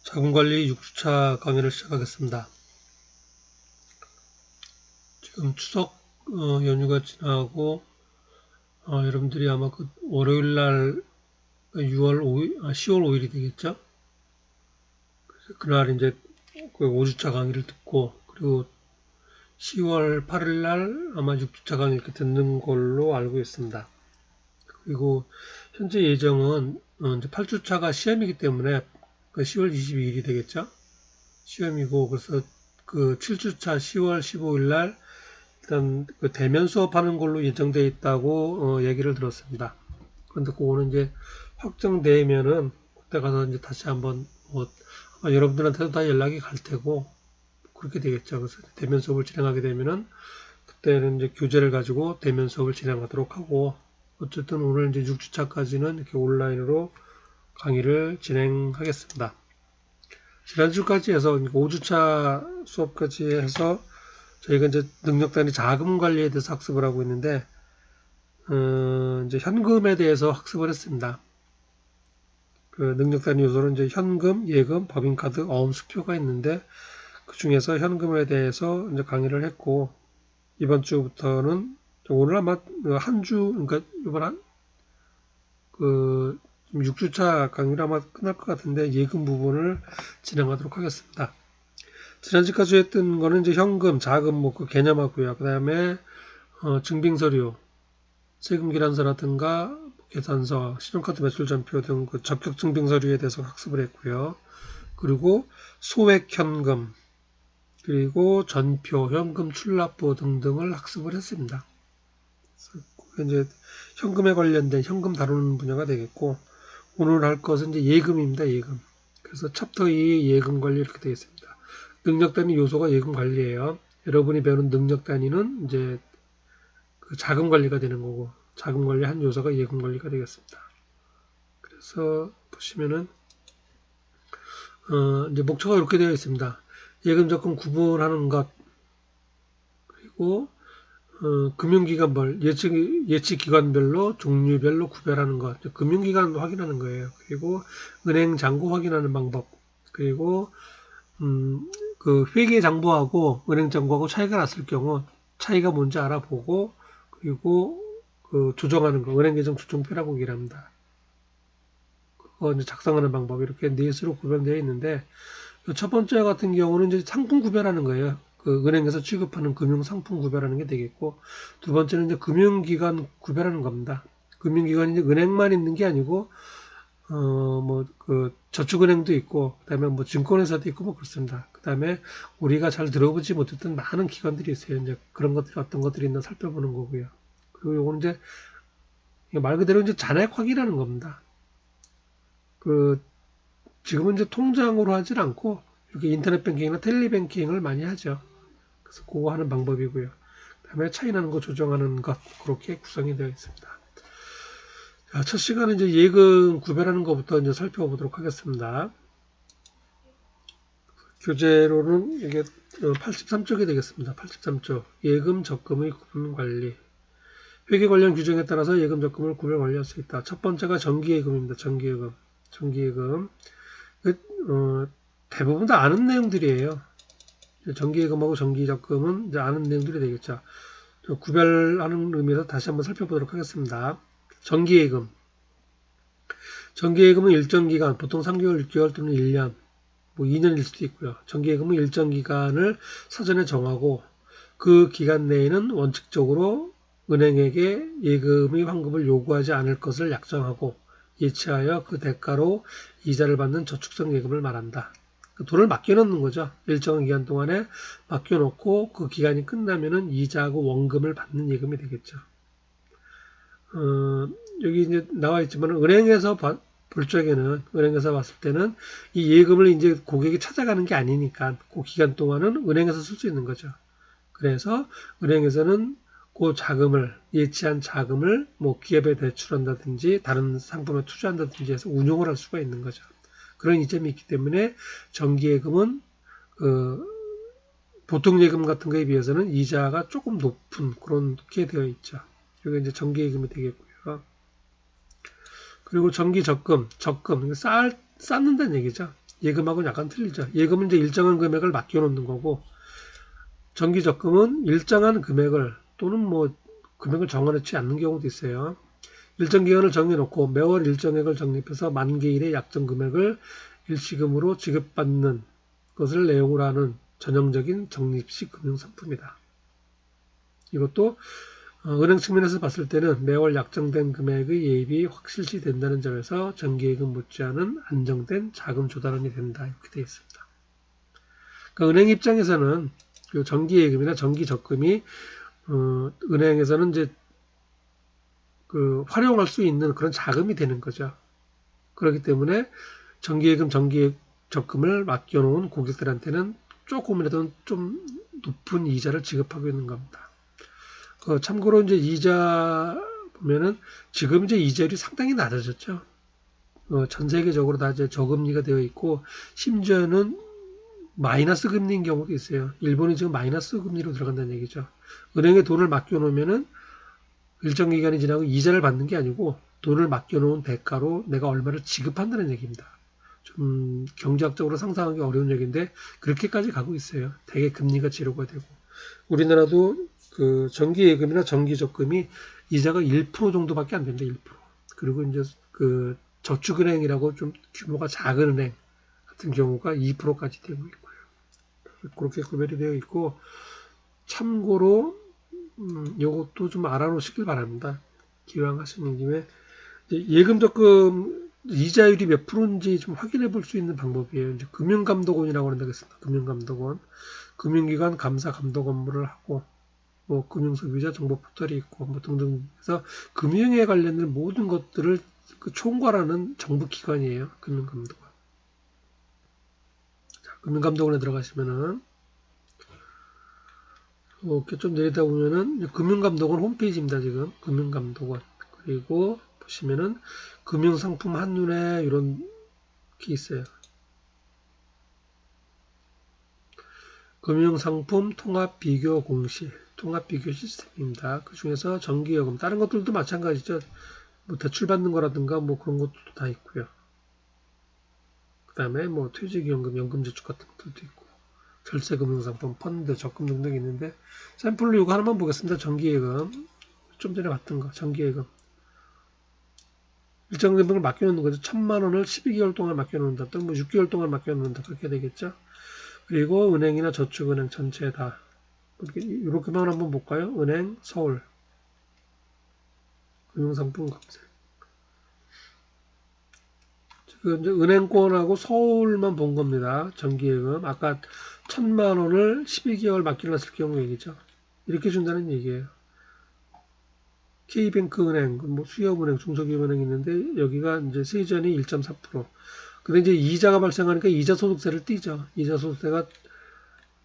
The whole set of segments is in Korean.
자금관리 6주차 강의를 시작하겠습니다. 지금 추석 연휴가 지나고 여러분들이 아마 그 월요일날 10월 5일이 되겠죠? 그래서 그날 이제 그 5주차 강의를 듣고 그리고 10월 8일날 아마 6주차 강의 이렇게 듣는 걸로 알고 있습니다. 그리고 현재 예정은 이제 8주차가 시험이기 때문에 그 10월 22일이 되겠죠? 시험이고 그래서 그 7주차 10월 15일 날 일단 그 대면 수업하는 걸로 예정되어 있다고 얘기를 들었습니다. 그런데 그거는 이제 확정되면은 그때 가서 이제 다시 한번 아마 여러분들한테도 다 연락이 갈 테고 그렇게 되겠죠. 그래서 대면 수업을 진행하게 되면은 그때는 이제 교재를 가지고 대면 수업을 진행하도록 하고 어쨌든 오늘 이제 6주차까지는 이렇게 온라인으로 강의를 진행하겠습니다. 지난주까지 해서 5주차 수업까지 해서 저희가 이제 능력단위 자금 관리에 대해서 학습을 하고 있는데, 이제 현금에 대해서 학습을 했습니다. 그 능력단위 요소는 이제 현금, 예금, 법인카드, 어음수표가 있는데, 그 중에서 현금에 대해서 이제 강의를 했고, 이번 주부터는, 오늘 아마 한 주, 그러니까 이번 그 6주차 강의를 아마 끝날 것 같은데, 예금 부분을 진행하도록 하겠습니다. 지난주까지 했던 거는 이제 현금, 자금 뭐 그 개념하고요. 그 다음에 증빙서류, 세금기란서라든가 계산서, 신용카드 매출전표 등 그 적격 증빙서류에 대해서 학습을 했고요. 그리고 소액현금, 그리고 전표, 현금 출납부 등등을 학습을 했습니다. 이제 현금에 관련된 현금 다루는 분야가 되겠고 오늘 할 것은 이제 예금입니다. 예금. 그래서 챕터 2 예금 관리 이렇게 되어 있습니다. 능력 단위 요소가 예금 관리예요. 여러분이 배우는 능력 단위는 이제 그 자금 관리가 되는 거고 자금 관리 한 요소가 예금 관리가 되겠습니다. 그래서 보시면은 이제 목표가 이렇게 되어 있습니다. 예금 적금 구분하는 것 그리고 금융기관별 예치 기관별로 종류별로 구별하는 것 금융기관 확인하는 거예요. 그리고 은행 잔고 확인하는 방법 그리고 그 회계 장부하고 은행 잔고하고 차이가 났을 경우 차이가 뭔지 알아보고 그리고 그 조정하는 거 은행 계정 조정표라고 얘기를 합니다. 그거 이제 작성하는 방법 이렇게 넷으로 구별되어 있는데 첫 번째 같은 경우는 이제 상품 구별하는 거예요. 그 은행에서 취급하는 금융 상품 구별하는 게 되겠고 두 번째는 이제 금융기관 구별하는 겁니다. 금융기관이 이제 은행만 있는 게 아니고 뭐 그 저축은행도 있고 그다음에 뭐 증권회사도 있고 뭐 그렇습니다. 그다음에 우리가 잘 들어보지 못했던 많은 기관들이 있어요. 이제 그런 것들이 어떤 것들이 있나 살펴보는 거고요. 그리고 요거는 이제 말 그대로 이제 잔액 확인하는 겁니다. 그 지금은 이제 통장으로 하질 않고 이렇게 인터넷 뱅킹이나 텔레뱅킹을 많이 하죠. 그래서 그거 하는 방법이고요. 그다음에 차이 나는 거 조정하는 것 그렇게 구성이 되어 있습니다. 자, 첫 시간은 이제 예금 구별하는 것부터 이제 살펴보도록 하겠습니다. 교재로는 이게 83쪽이 되겠습니다. 83쪽 예금 적금의 구분 관리 회계 관련 규정에 따라서 예금 적금을 구별 관리할 수 있다. 첫 번째가 정기예금입니다. 정기예금 대부분 다 아는 내용들이에요. 정기예금하고 정기적금은 이제 아는 내용들이 되겠죠. 구별하는 의미에서 다시 한번 살펴보도록 하겠습니다. 정기예금은 일정 기간, 보통 3개월, 6개월 또는 1년, 뭐 2년일 수도 있고요. 정기예금은 일정 기간을 사전에 정하고 그 기간 내에는 원칙적으로 은행에게 예금의 환급을 요구하지 않을 것을 약정하고 예치하여 그 대가로 이자를 받는 저축성 예금을 말한다. 돈을 맡겨놓는 거죠. 일정한 기간 동안에 맡겨놓고 그 기간이 끝나면은 이자하고 원금을 받는 예금이 되겠죠. 여기 이제 나와 있지만 은행에서 볼 적에는 은행에서 봤을 때는 이 예금을 이제 고객이 찾아가는 게 아니니까 그 기간 동안은 은행에서 쓸 수 있는 거죠. 그래서 은행에서는 그 자금을 예치한 자금을 뭐 기업에 대출한다든지 다른 상품에 투자한다든지 해서 운용을 할 수가 있는 거죠. 그런 이점이 있기 때문에 정기예금은 보통 예금 같은 거에 비해서는 이자가 조금 높은 그렇게 되어 있죠. 이게 이제 정기예금이 되겠고요. 그리고 정기적금, 쌓는다는 얘기죠. 예금하고는 약간 틀리죠. 예금은 이제 일정한 금액을 맡겨놓는 거고, 정기적금은 일정한 금액을 또는 뭐 금액을 정해놓지 않는 경우도 있어요. 일정 기간을 정해놓고 매월 일정액을 적립해서 만기일의 약정 금액을 일시금으로 지급받는 것을 내용으로 하는 전형적인 적립식 금융상품이다. 이것도 은행 측면에서 봤을 때는 매월 약정된 금액의 예입이 확실시 된다는 점에서 정기예금 못지않은 안정된 자금 조달원이 된다. 이렇게 되어 있습니다. 그러니까 은행 입장에서는 그 정기예금이나 정기적금이 은행에서는 이제 그 활용할 수 있는 그런 자금이 되는 거죠. 그렇기 때문에 정기예금, 정기적금을 맡겨놓은 고객들한테는 조금이라도 좀 높은 이자를 지급하고 있는 겁니다. 참고로 이제 이자 보면은 지금 이제 이자율이 상당히 낮아졌죠. 전 세계적으로 다 이제 저금리가 되어 있고 심지어는 마이너스 금리인 경우도 있어요. 일본이 지금 마이너스 금리로 들어간다는 얘기죠. 은행에 돈을 맡겨놓으면은 일정 기간이 지나고 이자를 받는 게 아니고 돈을 맡겨놓은 대가로 내가 얼마를 지급한다는 얘기입니다. 좀 경제학적으로 상상하기 어려운 얘기인데 그렇게까지 가고 있어요. 대개 금리가 지르가 되고 우리나라도 그 정기예금이나 정기적금이 이자가 1% 정도밖에 안 됩니다. 1%. 그리고 이제 그 저축은행이라고 좀 규모가 작은 은행 같은 경우가 2%까지 되고 있고요. 그렇게 구별이 되어 있고 참고로 이것도 좀 알아놓으시길 바랍니다. 기왕 하시는 김에 예금 적금 이자율이 몇 프로인지 좀 확인해 볼 수 있는 방법이에요. 이제 금융감독원이라고 한다겠습니다. 금융감독원, 금융기관 감사 감독 업무를 하고 뭐 금융소비자 정보 포털이 있고 뭐 등등 해서 금융에 관련된 모든 것들을 그 총괄하는 정부 기관이에요. 금융감독원. 자, 금융감독원에 들어가시면은 이렇게 좀 내리다 보면은 금융감독원 홈페이지입니다. 지금 금융감독원 그리고 보시면은 금융상품 한눈에 이런 게 있어요. 금융상품 통합 비교 공시, 통합 비교 시스템입니다. 그 중에서 정기예금, 다른 것들도 마찬가지죠. 뭐 대출받는 거라든가 뭐 그런 것도 다 있고요. 그 다음에 뭐 퇴직연금, 연금저축 같은 것들도 있고, 절세금융상품, 펀드, 적금 등등 있는데 샘플로 이거 하나만 보겠습니다. 정기예금, 좀 전에 봤던 거, 정기예금. 일정 금액을 맡겨놓는 거죠. 1,000만 원을 12개월 동안 맡겨놓는다. 또는 뭐 6개월 동안 맡겨놓는다. 그렇게 되겠죠. 그리고 은행이나 저축은행 전체 다. 이렇게만 한번 볼까요? 은행, 서울. 금융상품 검색. 지금 이제 은행권하고 서울만 본 겁니다. 정기예금. 아까 1,000만 원을 12개월 맡겨놨을 경우 얘기죠. 이렇게 준다는 얘기예요. K뱅크 은행, 뭐 수협은행, 중소기업은행 있는데 여기가 이제 세전이 1.4%. 근데 이제 이자가 발생하니까 이자 소득세를 띄죠. 이자 소득세가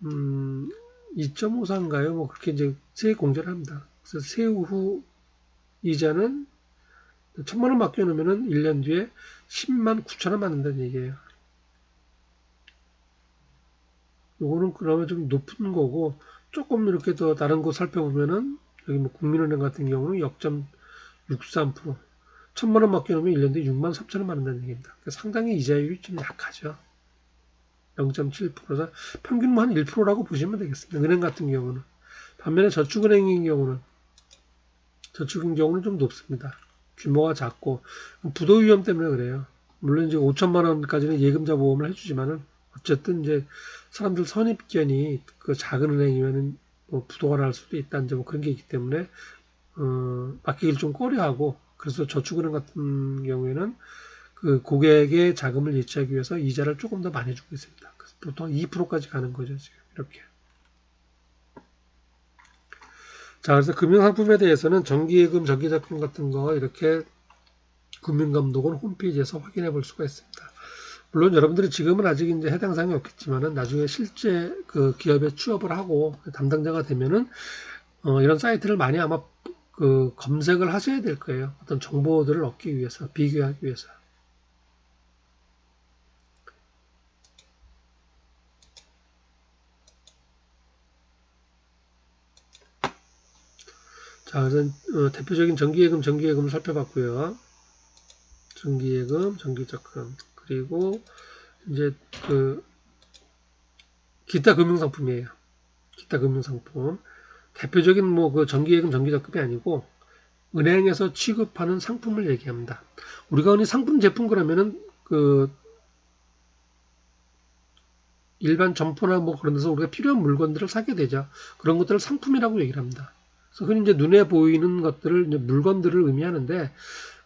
2.54인가요? 뭐 그렇게 이제 세액 공제를 합니다. 그래서 세후 후 이자는 1,000만 원 맡겨놓으면은 1년 뒤에 10만 9천 원 받는다는 얘기예요. 요거는 그나마 좀 높은 거고 조금 이렇게 더 다른 거 살펴보면은 여기 뭐 국민은행 같은 경우는 0.63%. 1,000만 원 맡겨놓으면 1년 뒤에 6만 3천 원 받는다는 얘기입니다. 그러니까 상당히 이자율이 좀 약하죠. 0.7%다. 평균 한 1%라고 보시면 되겠습니다. 은행 같은 경우는. 반면에 저축은행인 경우는 좀 높습니다. 규모가 작고 부도 위험 때문에 그래요. 물론 이제 5천만 원까지는 예금자 보험을 해주지만은 어쨌든 이제 사람들 선입견이 그 작은 은행이면은 뭐 부도가 날 수도 있다는 점 그런 게 있기 때문에 맡기기를 좀 꺼려하고 그래서 저축은행 같은 경우에는 그 고객의 자금을 예치하기 위해서 이자를 조금 더 많이 주고 있습니다. 그래서 보통 2%까지 가는 거죠 지금 이렇게. 자, 그래서 금융상품에 대해서는 정기예금, 정기적금 같은 거 이렇게 금융감독원 홈페이지에서 확인해 볼 수가 있습니다. 물론 여러분들이 지금은 아직 이제 해당 사항이 없겠지만은 나중에 실제 그 기업에 취업을 하고 담당자가 되면은 이런 사이트를 많이 아마 그 검색을 하셔야 될 거예요. 어떤 정보들을 얻기 위해서, 비교하기 위해서. 자, 그래서 대표적인 정기예금을 살펴봤고요. 정기예금, 정기적금. 그리고 이제 그 기타 금융상품이에요. 기타 금융상품. 대표적인 뭐 그 정기예금, 정기적금이 아니고 은행에서 취급하는 상품을 얘기합니다. 우리가 흔히 상품 제품 그러면은 그 일반 점포나 뭐 그런 데서 우리가 필요한 물건들을 사게 되죠. 그런 것들을 상품이라고 얘기를 합니다. 그래서 흔히 이제 눈에 보이는 것들을 이제 물건들을 의미하는데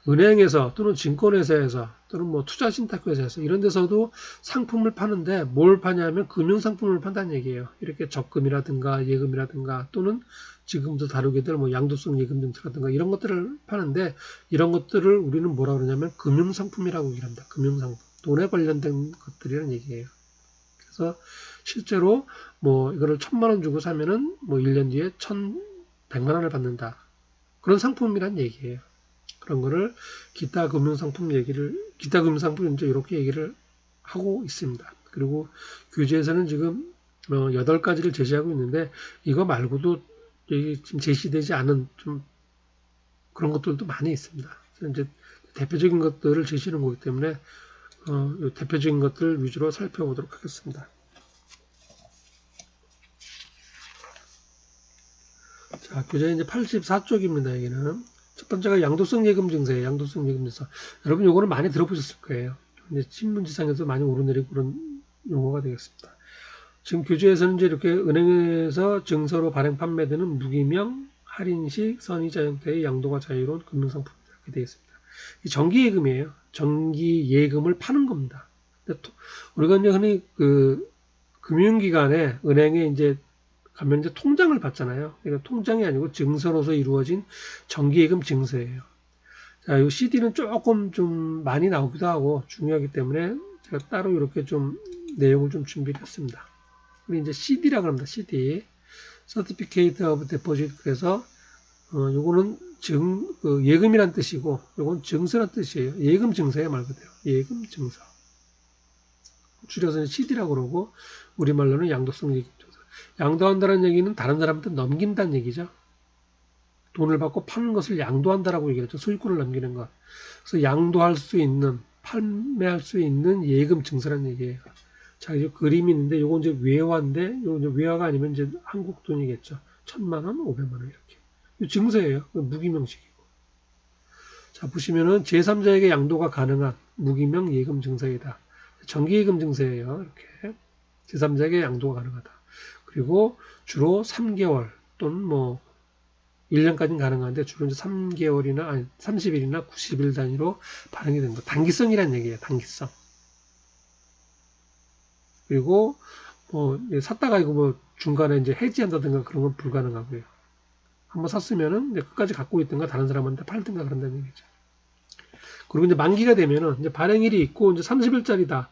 은행에서 또는 증권회사에서 또는 뭐 투자신탁회사에서 이런 데서도 상품을 파는데 뭘 파냐면 금융상품을 판다는 얘기예요. 이렇게 적금이라든가 예금이라든가 또는 지금도 다루게 될 뭐 양도성 예금 등투라든가 이런 것들을 파는데 이런 것들을 우리는 뭐라 그러냐면 금융상품이라고 얘기합니다. 금융상품. 돈에 관련된 것들이라는 얘기예요. 그래서 실제로 뭐 이거를 1,000만 원 주고 사면은 뭐 1년 뒤에 1,100만 원을 받는다. 그런 상품이란 얘기예요. 그런 거를 기타 금융상품 이제 이렇게 얘기를 하고 있습니다. 그리고 규제에서는 지금 8가지를 제시하고 있는데 이거 말고도 지금 제시되지 않은 좀 그런 것들도 많이 있습니다. 이제 대표적인 것들을 제시하는 거기 때문에 대표적인 것들 위주로 살펴보도록 하겠습니다. 자, 교재 이제 84쪽입니다. 여기는 첫 번째가 양도성 예금 증세예요. 양도성 예금 증서. 여러분 요거는 많이 들어보셨을 거예요. 이제 신문지상에서 많이 오르내리고 그런 용어가 되겠습니다. 지금 교재에서는 이제 이렇게 은행에서 증서로 발행 판매되는 무기명, 할인식, 선이자 형태의 양도가 자유로운 금융상품 이렇게 되어 있습니다. 이 정기예금이에요. 정기예금을 파는 겁니다. 우리가 이제 흔히 그 금융기관에 은행에 이제 가면 이제 통장을 받잖아요. 그러니까 통장이 아니고 증서로서 이루어진 정기예금 증서예요. 자, 이 CD는 조금 좀 많이 나오기도 하고 중요하기 때문에 제가 따로 이렇게 좀 내용을 좀 준비를 했습니다. 우리 이제 CD라고 합니다. CD. Certificate of Deposit. 그래서 요거는 예금이란 뜻이고 요건 증서란 뜻이에요. 예금 증서예요, 말 그대로. 예금 증서. 줄여서 CD라고 그러고 우리말로는 양도성 예금 증서. 양도한다는 얘기는 다른 사람한테 넘긴다는 얘기죠. 돈을 받고 파는 것을 양도한다라고 얘기했죠. 소유권을 넘기는 것. 그래서 양도할 수 있는, 판매할 수 있는 예금 증서라는 얘기예요. 자, 이제 그림이 있는데, 요건 이제 외화인데, 요건 이제 외화가 아니면 이제 한국 돈이겠죠. 1,000만 원, 500만 원 이렇게. 이 증서예요. 무기명식이고. 자, 보시면은 제3자에게 양도가 가능한 무기명 예금 증서이다. 정기예금 증서예요. 이렇게. 제3자에게 양도가 가능하다. 그리고 주로 3개월 또는 뭐 1년까지는 가능한데 주로 이제 3개월이나 아니 30일이나 90일 단위로 발행이 된다. 단기성이라는 얘기예요. 단기성. 그리고 뭐 샀다가 이거 뭐 중간에 이제 해지한다든가 그런 건 불가능하고요. 한번 샀으면은 이제 끝까지 갖고 있든가 다른 사람한테 팔든가 그런다는 얘기죠. 그리고 이제 만기가 되면은 이제 발행일이 있고 이제 30일짜리다.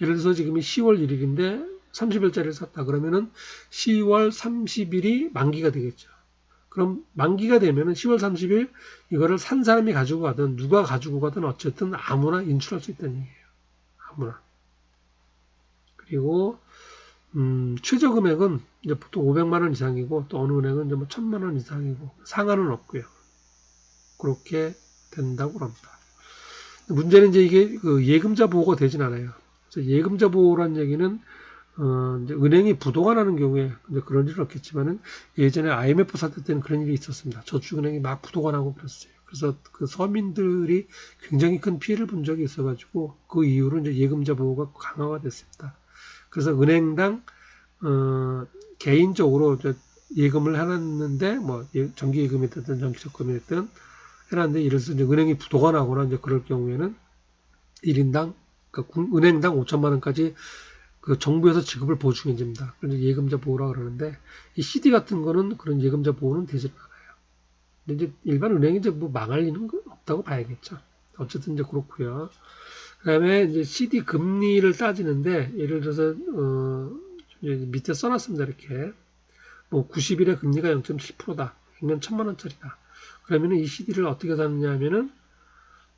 예를 들어서 지금이 10월 1일인데 30일짜리를 샀다. 그러면은 10월 30일이 만기가 되겠죠. 그럼 만기가 되면은 10월 30일 이거를 산 사람이 가지고 가든 누가 가지고 가든 어쨌든 아무나 인출할 수 있다는 얘기예요. 아무나. 그리고 최저 금액은 이제 보통 500만 원 이상이고 또 어느 은행은 이제 뭐 1,000만 원 이상이고 상한은 없고요. 그렇게 된다고 합니다. 문제는 이제 이게 그 예금자 보호가 되진 않아요. 그래서 예금자 보호라는 얘기는 이제 은행이 부도가 나는 경우에 그런 일은 없겠지만은 예전에 IMF 사태 때는 그런 일이 있었습니다. 저축은행이 막 부도가 나고 그랬어요. 그래서 그 서민들이 굉장히 큰 피해를 본 적이 있어가지고 그 이후로 이제 예금자 보호가 강화가 됐습니다. 그래서 은행당 개인적으로 예금을 해놨는데 뭐 정기예금이 됐든 정기적금이 됐든 해놨는데 이래서 이제 은행이 부도가 나거나 이제 그럴 경우에는 1인당 그러니까 은행당 5천만 원까지 그 정부에서 지급을 보충해 줍니다. 그래서 예금자 보호라 그러는데 이 CD 같은 거는 그런 예금자 보호는 되지 않아요. 근데 이제 일반 은행이 이제 뭐 망할 리는 없다고 봐야겠죠. 어쨌든 이제 그렇고요. 그다음에 이제 CD 금리를 따지는데 예를 들어서 밑에 써놨습니다. 이렇게 뭐 90일에 금리가 0.7%다. 100년 1,000만 원짜리다. 그러면은 이 CD를 어떻게 사느냐 하면은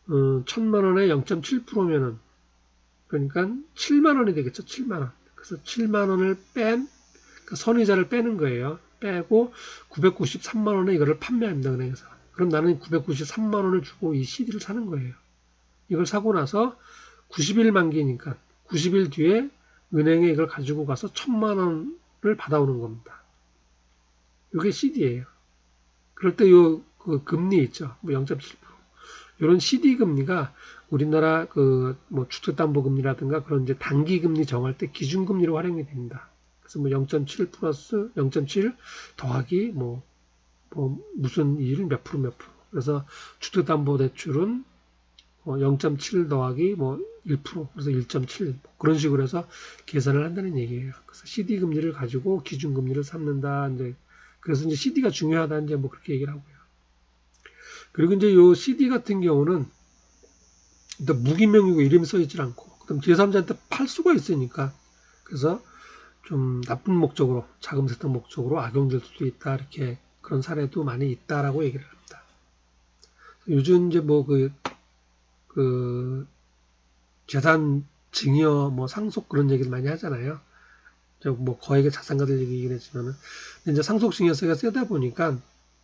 1,000만 원에 0.7%면은 그러니까 7만 원이 되겠죠. 7만 원. 그래서 7만 원을 그 선이자를 빼는 거예요. 빼고 993만 원에 이거를 판매합니다. 은행에서. 그럼 나는 993만 원을 주고 이 CD를 사는 거예요. 이걸 사고 나서 90일 만기니까 90일 뒤에 은행에 이걸 가지고 가서 1,000만 원을 받아오는 겁니다. 이게 CD예요. 그럴 때 그 금리 있죠. 뭐 0.7%. 이런 CD 금리가 우리나라 뭐 주택담보금리라든가 그런 이제 단기 금리 정할 때 기준금리로 활용이 됩니다. 그래서 뭐 0.7 플러스 0.7 더하기 뭐 무슨 일 몇 프로 몇 프로. 그래서 주택담보대출은 0.7 더하기 뭐 1%, 그래서 1.7 그런 식으로 해서 계산을 한다는 얘기예요. 그래서 CD 금리를 가지고 기준 금리를 삼는다. 이제 그래서 이제 CD가 중요하다 이제 뭐 그렇게 얘기를 하고요. 그리고 이제 요 CD 같은 경우는 일단 무기명이고 이름이 써 있질 않고 그다음 제3자한테 팔 수가 있으니까 그래서 좀 나쁜 목적으로 자금 세탁 목적으로 악용될 수도 있다 이렇게 그런 사례도 많이 있다라고 얘기를 합니다. 요즘 이제 뭐 재산 증여 뭐 상속 그런 얘기를 많이 하잖아요. 뭐 거액의 자산가들 얘기긴 했지만은 이제 상속 증여세가 세다 보니까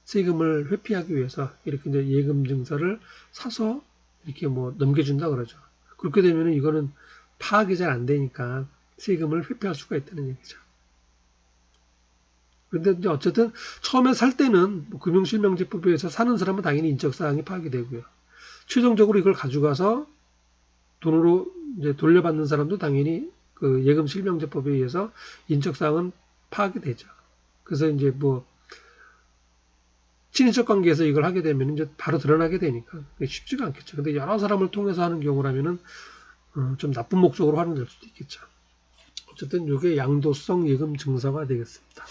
세금을 회피하기 위해서 이렇게 이제 예금 증서를 사서 이렇게 뭐 넘겨준다 그러죠. 그렇게 되면은 이거는 파악이 잘 안 되니까 세금을 회피할 수가 있다는 얘기죠. 그런데 이제 어쨌든 처음에 살 때는 뭐 금융실명제법에 의해서 사는 사람은 당연히 인적사항이 파악이 되고요. 최종적으로 이걸 가져가서 돈으로 이제 돌려받는 사람도 당연히 그 예금실명제법에 의해서 인적사항은 파악이 되죠. 그래서 이제 뭐 친인척 관계에서 이걸 하게 되면 이제 바로 드러나게 되니까 쉽지가 않겠죠. 근데 여러 사람을 통해서 하는 경우라면은 좀 나쁜 목적으로 활용될 수도 있겠죠. 어쨌든 이게 양도성 예금 증서가 되겠습니다.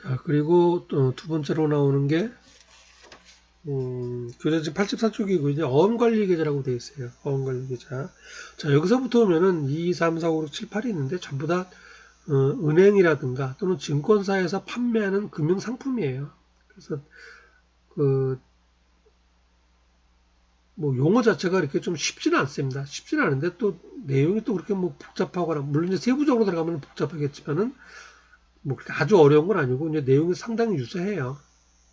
자, 그리고 또 두 번째로 나오는 게 교재집 84쪽이고 이제 어음관리계좌라고 되어 있어요. 어음관리계좌. 자, 여기서부터 오면은 2, 3, 4, 5, 6, 7, 8이 있는데 전부 다 은행이라든가 또는 증권사에서 판매하는 금융상품이에요. 그래서 뭐 용어 자체가 이렇게 좀 쉽지는 않습니다. 쉽지는 않은데 또 내용이 또 그렇게 뭐 복잡하거나 물론 이제 세부적으로 들어가면 복잡하겠지만은 뭐 그렇게 아주 어려운 건 아니고 이제 내용이 상당히 유사해요.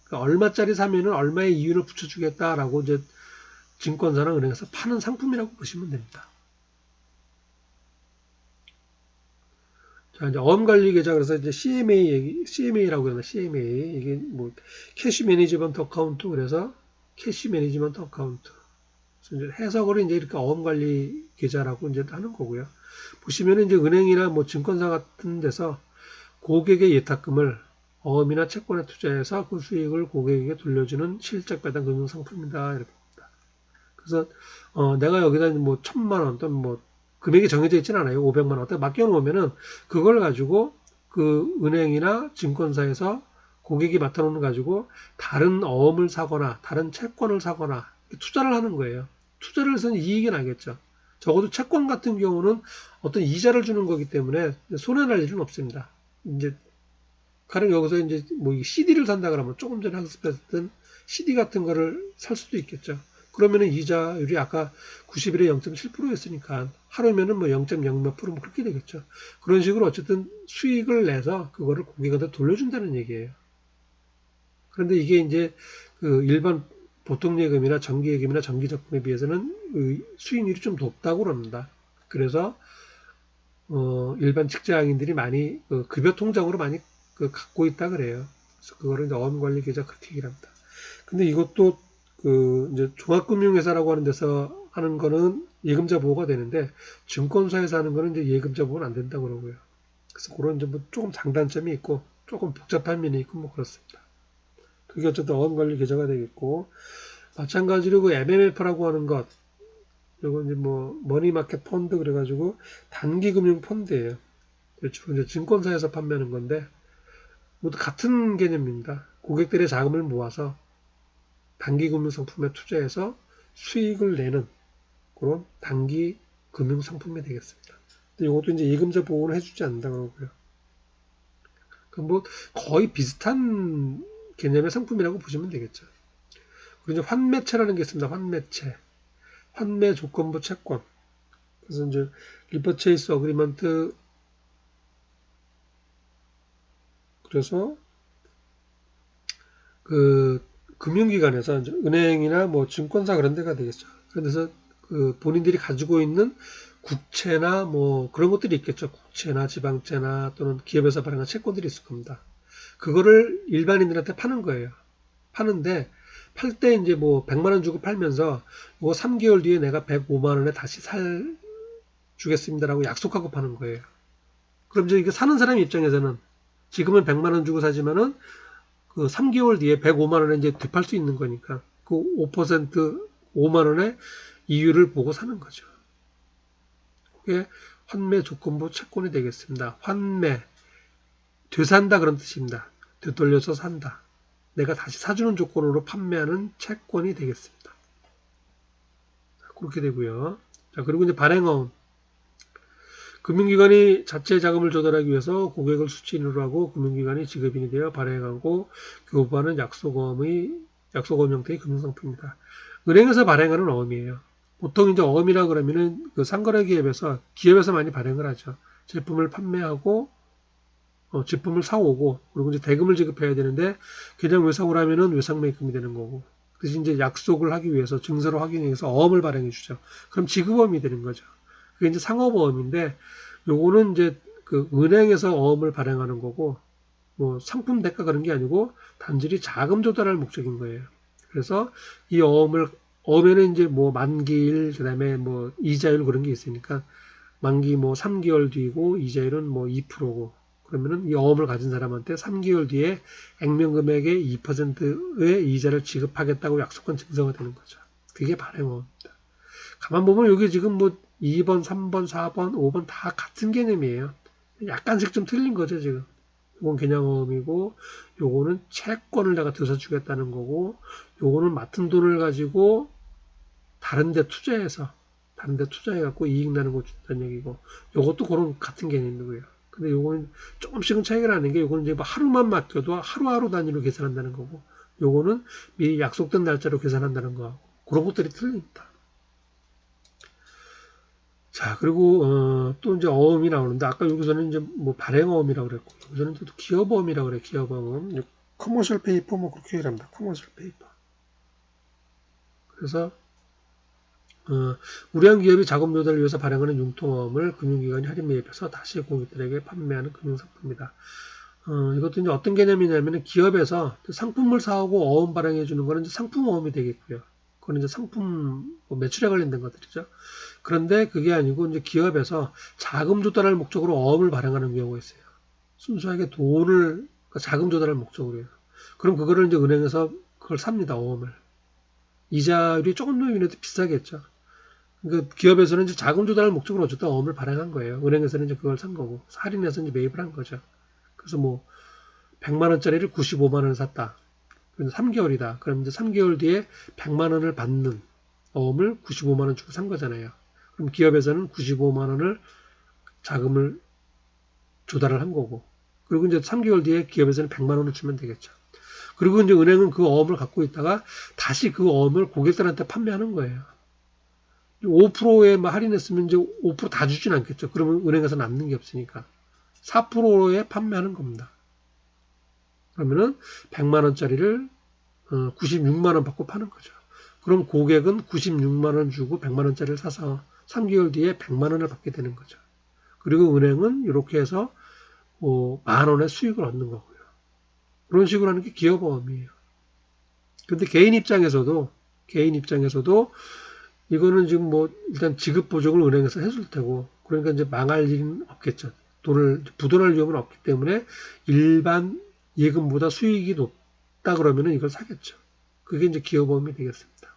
그러니까 얼마짜리 사면은 얼마의 이윤을 붙여주겠다라고 이제 증권사나 은행에서 파는 상품이라고 보시면 됩니다. 자, 이제 어음관리 계좌 그래서 이제 CMA라고 그러나 CMA 이게 뭐 캐시 매니지먼트 어카운트 그래서 캐시 매니지먼트 어카운트 이제 해석을 이제 이렇게 어음관리 계좌라고 이제 하는 거고요. 보시면은 이제 은행이나 뭐 증권사 같은 데서 고객의 예탁금을 어음이나 채권에 투자해서 그 수익을 고객에게 돌려주는 실적 배당 금융 상품이다 이렇게 봅니다. 그래서 내가 여기다 뭐 1,000만 원 또는 뭐 금액이 정해져 있지는 않아요. 500만 원 어떻게 맡겨놓으면은 그걸 가지고 그 은행이나 증권사에서 고객이 맡아놓는 가지고 다른 어음을 사거나 다른 채권을 사거나 투자를 하는 거예요. 투자를 해서는 이익이 나겠죠. 적어도 채권 같은 경우는 어떤 이자를 주는 거기 때문에 손해날 일은 없습니다. 이제 가령 여기서 이제 뭐 CD를 산다 그러면 조금 전에 학습했던 CD 같은 거를 살 수도 있겠죠. 그러면은 이자율이 아까 90일에 0.7%였으니까 하루면은 뭐 0.0 몇 프로 뭐 그렇게 되겠죠. 그런 식으로 어쨌든 수익을 내서 그거를 고객한테 돌려준다는 얘기예요. 그런데 이게 이제 그 일반 보통 예금이나 정기 예금이나 정기 적금에 비해서는 수익률이 좀 높다고 그럽니다. 그래서 일반 직장인들이 많이 급여 통장으로 많이 갖고 있다 그래요. 그래서 그거를 이제 어음관리 계좌 그렇게 얘기를 합니다. 근데 이것도 이제 종합금융회사라고 하는 데서 하는 거는 예금자 보호가 되는데 증권사에서 하는 거는 이제 예금자 보호는 안 된다고 그러고요. 그래서 그런 이제 뭐 조금 장단점이 있고 조금 복잡한 면이 있고 뭐 그렇습니다. 그게 어쨌든 어음관리 계좌가 되겠고 마찬가지로 그 MMF라고 하는 것 이건 이제 뭐 머니마켓 펀드 그래가지고 단기금융 펀드예요. 주로 이제 증권사에서 판매하는 건데 모두 같은 개념입니다. 고객들의 자금을 모아서 단기 금융 상품에 투자해서 수익을 내는 그런 단기 금융 상품이 되겠습니다. 근데 이것도 이제 예금자 보호를 해주지 않는다 그러고요. 그럼 뭐 거의 비슷한 개념의 상품이라고 보시면 되겠죠. 그리고 이제 환매채라는 게 있습니다. 환매채, 환매 조건부 채권. 그래서 이제 리퍼체이스 어그리먼트 그래서 그 금융기관에서 이제 은행이나 뭐 증권사 그런 데가 되겠죠. 그래서 그 본인들이 가지고 있는 국채나 뭐 그런 것들이 있겠죠. 국채나 지방채나 또는 기업에서 발행한 채권들이 있을 겁니다. 그거를 일반인들한테 파는 거예요. 파는데 팔 때 이제 뭐 100만 원 주고 팔면서 뭐 3개월 뒤에 내가 105만 원에 다시 주겠습니다라고 약속하고 파는 거예요. 그럼 이제 이게 사는 사람 입장에서는 지금은 100만 원 주고 사지만은 그 3개월 뒤에 105만 원에 이제 되팔 수 있는 거니까 그 5% 5만 원의 이율을 보고 사는 거죠. 그게 환매 조건부 채권이 되겠습니다. 환매, 되산다 그런 뜻입니다. 되돌려서 산다. 내가 다시 사주는 조건으로 판매하는 채권이 되겠습니다. 그렇게 되고요. 자, 그리고 이제 발행어음. 금융기관이 자체 자금을 조달하기 위해서 고객을 수취인으로 하고 금융기관이 지급인이 되어 발행하고 교부하는 약속어음 형태의 금융상품입니다. 은행에서 발행하는 어음이에요. 보통 이제 어음이라 그러면은 그 상거래 기업에서 많이 발행을 하죠. 제품을 판매하고 제품을 사오고 그리고 이제 대금을 지급해야 되는데 그냥 외상을 하면은 외상매입금이 되는 거고 그래서 이제 약속을 하기 위해서 증서로 확인하기 위해서 어음을 발행해 주죠. 그럼 지급어음이 되는 거죠. 그게 이제 상업어음인데 요거는 이제 그 은행에서 어음을 발행하는 거고 뭐 상품 대가 그런 게 아니고 단순히 자금 조달할 목적인 거예요. 그래서 이 어음에는 이제 뭐 만기일 그다음에 뭐 이자율 그런 게 있으니까 만기 뭐 3개월 뒤고 이자율은 뭐 2%고 그러면은 이 어음을 가진 사람한테 3개월 뒤에 액면 금액의 2%의 이자를 지급하겠다고 약속한 증서가 되는 거죠. 그게 발행어입니다. 가만 보면 여기 지금 뭐 2번, 3번, 4번, 5번 다 같은 개념이에요. 약간씩 좀 틀린 거죠, 지금. 이건 개념어음이고, 요거는 채권을 내가 들어주겠다는 거고, 요거는 맡은 돈을 가지고 다른 데 투자해갖고 이익 나는 거 준다는 얘기고, 요것도 그런 같은 개념이고요. 근데 요거는 조금씩은 차이가 나는 게, 요거는 이제 뭐 하루만 맡겨도 하루하루 단위로 계산한다는 거고, 요거는 미리 약속된 날짜로 계산한다는 거하고, 그런 것들이 틀립니다. 자, 그리고 또 이제 어음이 나오는데 아까 여기서는 이제 뭐 발행어음이라고 그랬고 여기서는 또 기업어음이라고 그래. 기업어음. 커머셜 페이퍼 뭐 그렇게 얘기합니다. 커머셜 페이퍼. 그래서 우량 기업이 자금 조달을 위해서 발행하는 융통어음을 금융기관이 할인 매입해서 다시 고객들에게 판매하는 금융상품입니다. 이것도 이제 어떤 개념이냐면 기업에서 상품을 사오고 어음 발행해 주는 거는 이제 상품어음이 되겠고요. 그건 이제 상품 매출에 관련된 것들이죠. 그런데 그게 아니고 이제 기업에서 자금 조달할 목적으로 어음을 발행하는 경우가 있어요. 순수하게 자금 조달할 목적으로요. 그럼 그거를 이제 은행에서 그걸 삽니다. 어음을. 이자율이 조금 더 이래도 비싸겠죠. 그러니까 기업에서는 이제 자금 조달할 목적으로 어쨌든 어음을 발행한 거예요. 은행에서는 이제 그걸 산 거고 할인해서 이제 매입을 한 거죠. 그래서 뭐 100만 원짜리를 95만 원에 샀다. 그래서 3개월이다. 그럼 이제 3개월 뒤에 100만 원을 받는 어음을 95만 원 주고 산 거잖아요. 그럼 기업에서는 95만 원을 자금을 조달을 한 거고. 그리고 이제 3개월 뒤에 기업에서는 100만 원을 주면 되겠죠. 그리고 이제 은행은 그 어음을 갖고 있다가 다시 그 어음을 고객들한테 판매하는 거예요. 5%에 할인했으면 이제 5%다 주진 않겠죠. 그러면 은행에서 남는 게 없으니까. 4%에 판매하는 겁니다. 그러면은 100만 원짜리를 96만 원 받고 파는 거죠. 그럼 고객은 96만 원 주고 100만 원짜리를 사서 3개월 뒤에 100만 원을 받게 되는 거죠. 그리고 은행은 이렇게 해서 만 원의 수익을 얻는 거고요. 그런 식으로 하는 게 기업어음이에요. 근데 개인 입장에서도 이거는 지금 뭐 일단 지급 보증을 은행에서 해줄 테고 그러니까 이제 망할 일은 없겠죠. 돈을 부도날 위험은 없기 때문에 일반 예금보다 수익이 높다 그러면은 이걸 사겠죠. 그게 이제 기업어음이 되겠습니다.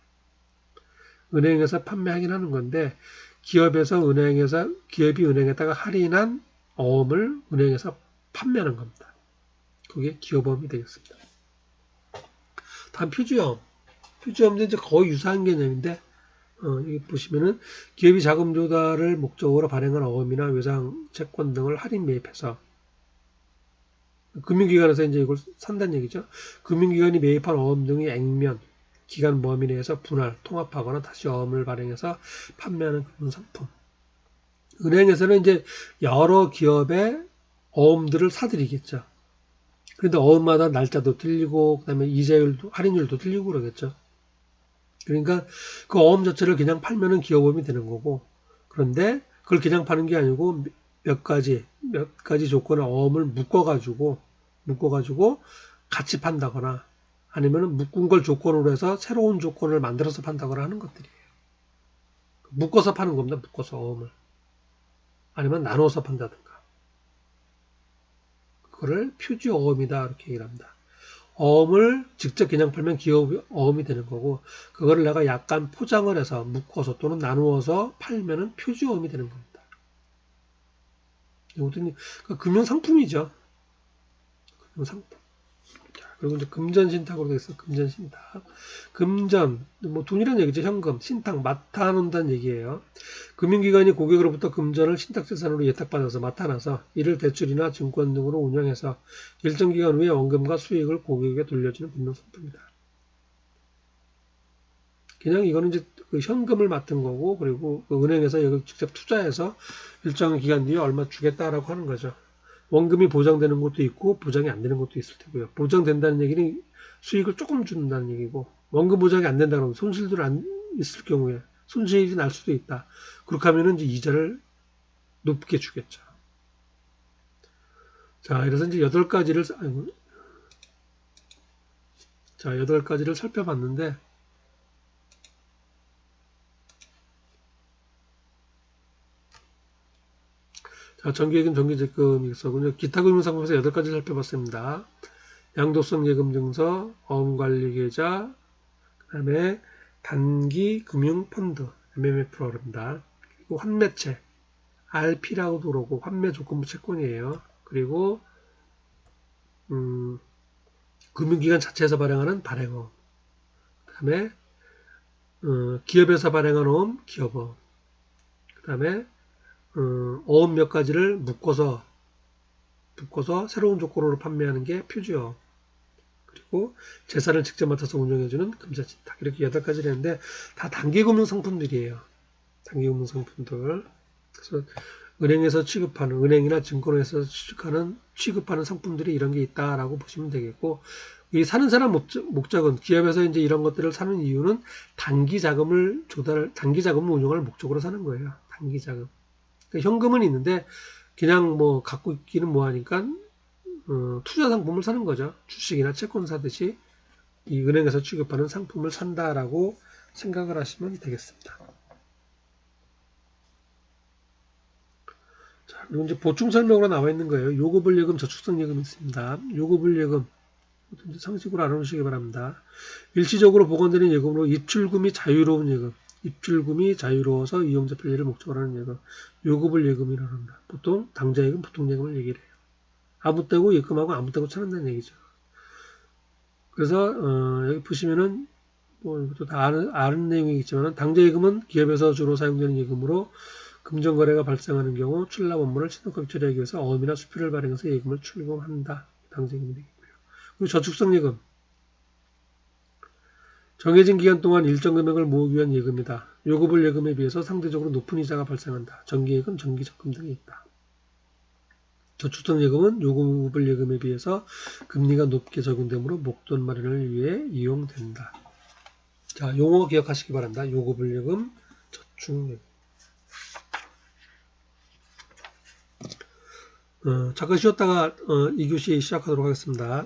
은행에서 판매하긴 하는 건데 기업이 은행에다가 할인한 어음을 은행에서 판매하는 겁니다. 그게 기업어음이 되겠습니다. 다음 표주어음. 표주어음도 이제 거의 유사한 개념인데 여기 보시면은 기업이 자금 조달을 목적으로 발행한 어음이나 외상 채권 등을 할인 매입해서 금융기관에서 이제 이걸 산다는 얘기죠. 금융기관이 매입한 어음 등의 액면, 기간 범위 내에서 분할, 통합하거나 다시 어음을 발행해서 판매하는 금융상품. 은행에서는 이제 여러 기업의 어음들을 사들이겠죠. 그런데 어음마다 날짜도 틀리고 그다음에 이자율도 할인율도 틀리고 그러겠죠. 그러니까 그 어음 자체를 그냥 팔면은 기업어음이 되는 거고, 그런데 그걸 그냥 파는 게 아니고 몇 가지 조건의 어음을 묶어가지고 같이 판다거나 아니면은 묶은 걸 조건으로 해서 새로운 조건을 만들어서 판다거나 하는 것들이에요. 묶어서 파는 겁니다. 묶어서 어음을. 아니면 나눠서 판다든가. 그거를 표지 어음이다 이렇게 얘기를 합니다. 어음을 직접 그냥 팔면 기업 어음이 되는 거고, 그거를 내가 약간 포장을 해서 묶어서 또는 나누어서 팔면은 표지 어음이 되는 겁니다. 이것도 금융 상품이죠. 금융 상품. 그리고 이제 금전신탁으로 되어 있어. 금전신탁. 금전, 뭐 돈이란 얘기죠. 현금, 신탁, 맡아놓는다는 얘기예요. 금융기관이 고객으로부터 금전을 신탁재산으로 예탁받아서 맡아놔서 이를 대출이나 증권 등으로 운영해서 일정 기간 후에 원금과 수익을 고객에게 돌려주는 금융상품이다. 그냥 이거는 이제 그 현금을 맡은 거고, 그리고 그 은행에서 이걸 직접 투자해서 일정 기간 뒤에 얼마 주겠다라고 하는 거죠. 원금이 보장되는 것도 있고 보장이 안 되는 것도 있을 테고요. 보장된다는 얘기는 수익을 조금 준다는 얘기고, 원금 보장이 안 된다 그러면 손실들 안 있을 경우에 손실이 날 수도 있다. 그렇게 하면은 이제 이자를 높게 주겠죠. 자, 그래서 이제 8가지를 자, 8가지를 살펴봤는데, 자, 정기예금, 정기적금이 있었군요. 기타 금융상품에서 8가지 살펴봤습니다. 양도성 예금 증서, 어음관리계좌, 그 다음에 단기 금융 펀드, MMF라고 합니다. 그리고 환매채, RP라고도 그러고 환매 조건부 채권이에요. 그리고 금융기관 자체에서 발행하는 발행어음, 그 다음에 기업에서 발행한 어음, 기업어음, 그 다음에 어음 몇 가지를 묶어서 새로운 조건으로 판매하는 게 표지어음, 그리고 재산을 직접 맡아서 운영해주는 금전신탁, 이렇게 8가지를 했는데 다 단기금융 상품들이에요. 단기금융 상품들. 그래서 은행에서 취급하는, 은행이나 증권에서 취급하는 상품들이 이런 게 있다라고 보시면 되겠고, 이 사는 사람 목적은, 기업에서 이제 이런 것들을 사는 이유는 단기 자금을 운용할 목적으로 사는 거예요. 단기 자금. 그러니까 현금은 있는데 그냥 뭐 갖고 있기는 뭐하니까 투자 상품을 사는 거죠. 주식이나 채권 사듯이 이 은행에서 취급하는 상품을 산다라고 생각을 하시면 되겠습니다. 자, 그리고 이제 보충 설명으로 나와 있는 거예요. 요구불예금, 저축성예금이 있습니다. 요구불예금 상식으로 알아놓으시기 바랍니다. 일시적으로 보관되는 예금으로 입출금이 자유로운 예금, 입출금이 자유로워서 이용자 편리를 목적으로 하는 예금, 요구불 예금이라고 합니다. 보통 당좌예금, 보통예금을 얘기를 해요. 아무 때고 입금하고 아무 때고 찾는다는 얘기죠. 그래서 여기 보시면은 뭐 이것도 다 아는 내용이겠지만, 당좌예금은 기업에서 주로 사용되는 예금으로 금전거래가 발생하는 경우 출납 업무를 신속하게 처리하기 위해서 어음이나 수표를 발행해서 예금을 출금한다. 당좌예금이 되겠고요. 그리고 저축성예금, 정해진 기간 동안 일정 금액을 모으기 위한 예금이다. 요구불 예금에 비해서 상대적으로 높은 이자가 발생한다. 정기예금, 정기적금 등이 있다. 저축성 예금은 요구불 예금에 비해서 금리가 높게 적용되므로 목돈 마련을 위해 이용된다. 자, 용어 기억하시기 바랍니다. 요구불 예금, 저축예금. 잠깐 쉬었다가 2교시 시작하도록 하겠습니다.